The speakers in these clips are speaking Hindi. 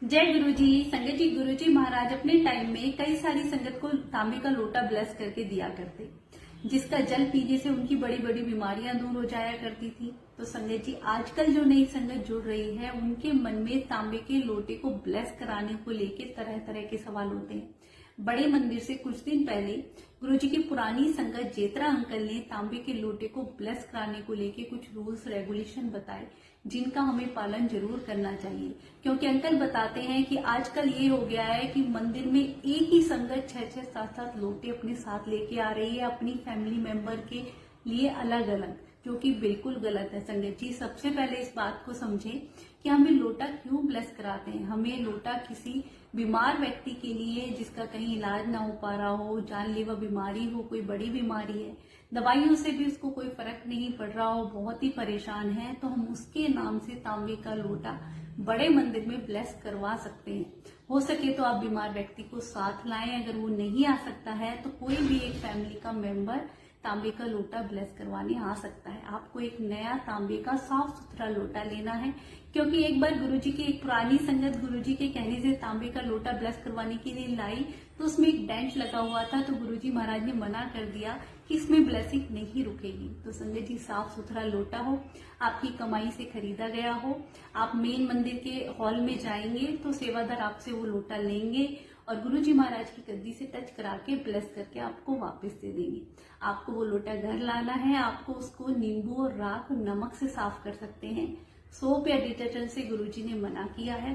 जय गुरु जी। संगत जी, गुरु जी महाराज अपने टाइम में कई सारी संगत को तांबे का लोटा ब्लेस करके दिया करते, जिसका जल पीने से उनकी बड़ी बड़ी बीमारियां दूर हो जाया करती थी। तो संगत जी, आजकल जो नई संगत जुड़ रही है, उनके मन में तांबे के लोटे को ब्लेस कराने को लेकर तरह तरह के सवाल होते हैं। बड़े मंदिर से कुछ दिन पहले गुरु जी की पुरानी संगत जेतरा अंकल ने तांबे के लोटे को ब्लेस कराने को लेके कुछ रूल्स रेगुलेशन बताए, जिनका हमें पालन जरूर करना चाहिए। क्योंकि अंकल बताते हैं कि आजकल ये हो गया है कि मंदिर में एक ही संगत 6-6 7-7 लोटे अपने साथ लेके आ रही है अपनी फैमिली मेंबर के लिए अलग अलग, जो कि बिल्कुल गलत है। संगत जी, सबसे पहले इस बात को समझें कि हमें लोटा क्यों ब्लेस कराते हैं। हमें लोटा किसी बीमार व्यक्ति के लिए, जिसका कहीं इलाज ना हो पा रहा हो, जानलेवा बीमारी हो, कोई बड़ी बीमारी है, दवाइयों से भी उसको कोई फर्क नहीं पड़ रहा हो, बहुत ही परेशान है, तो हम उसके नाम से तांबे का लोटा बड़े मंदिर में ब्लेस करवा सकते हैं। हो सके तो आप बीमार व्यक्ति को साथ लाएं। अगर वो नहीं आ सकता है तो कोई भी एक फैमिली का मेंबर तांबे का लोटा ब्लेस करवाने आ सकता है। आपको एक नया तांबे का साफ सुथरा लोटा लेना है, क्योंकि एक बार गुरुजी की एक पुरानी संगत गुरुजी के कहने से तांबे का लोटा ब्लेस करवाने के लिए लाई, तो उसमें एक डेंट लगा हुआ था। तो गुरुजी महाराज ने मना कर दिया कि इसमें ब्लेसिंग नहीं रुकेगी। तो संगत जी, साफ सुथरा लोटा हो, आपकी कमाई से खरीदा गया हो, आप मेन मंदिर के हॉल में जाएंगे तो सेवादार आपसे वो लोटा लेंगे और गुरुजी महाराज की गद्दी से टच करा के ब्लेस करके आपको वापस दे देंगे। आपको वो लोटा घर लाना है। आपको उसको नींबू और राख और नमक से साफ कर सकते हैं। सोप या डिटर्जेंट से गुरुजी ने मना किया है।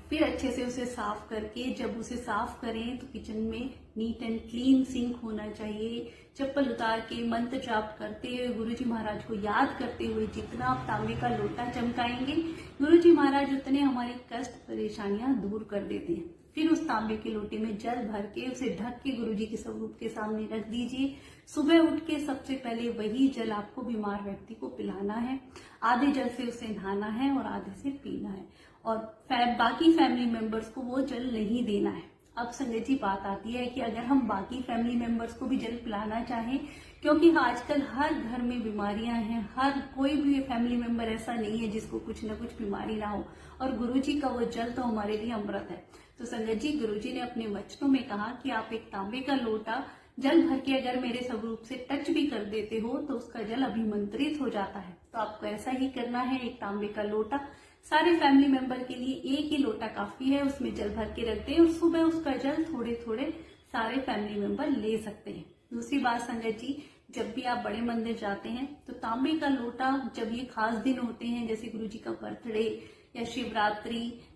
फिर अच्छे से उसे साफ करके, जब उसे साफ करें तो किचन में नीट एंड क्लीन सिंक होना चाहिए। चप्पल उतार के मंत्र जाप करते हुए, गुरुजी महाराज को याद करते हुए जितना आप तांबे का लोटा चमकाएंगे, गुरुजी महाराज उतने हमारी कष्ट परेशानियां दूर कर देते हैं। फिर उस तांबे के लोटे में जल भर के उसे ढक के गुरुजी के स्वरूप के सामने रख दीजिए। सुबह उठ के सबसे पहले वही जल आपको बीमार व्यक्ति को पिलाना है। आधे जल से उसे नहाना है और आधे से पीना है, और बाकी फैमिली मेंबर्स को वो जल नहीं देना है। अब संगत जी, बात आती है कि अगर हम बाकी फैमिली मेंबर्स को भी जल पिलाना चाहें, क्योंकि आजकल हर घर में बीमारियां हैं, हर कोई भी फैमिली मेंबर ऐसा नहीं है जिसको कुछ न कुछ बीमारी ना हो, और गुरुजी का वो जल तो हमारे लिए अमृत है। तो संगत जी, गुरुजी ने अपने वचनों में कहा कि आप एक तांबे का लोटा जल भर के अगर मेरे स्वरूप से टच भी कर देते हो तो उसका जल अभिमंत्रित हो जाता है। तो आपको ऐसा ही करना है। एक तांबे का लोटा सारे फैमिली मेंबर के लिए, एक ही लोटा काफी है, उसमें जल भर के रख दें और सुबह उसका जल थोड़े थोड़े सारे फैमिली मेंबर ले सकते हैं। दूसरी बात संगत जी, जब भी आप बड़े मंदिर जाते हैं तो तांबे का लोटा, जब ये खास दिन होते हैं जैसे गुरुजी का बर्थडे या शिवरात्रि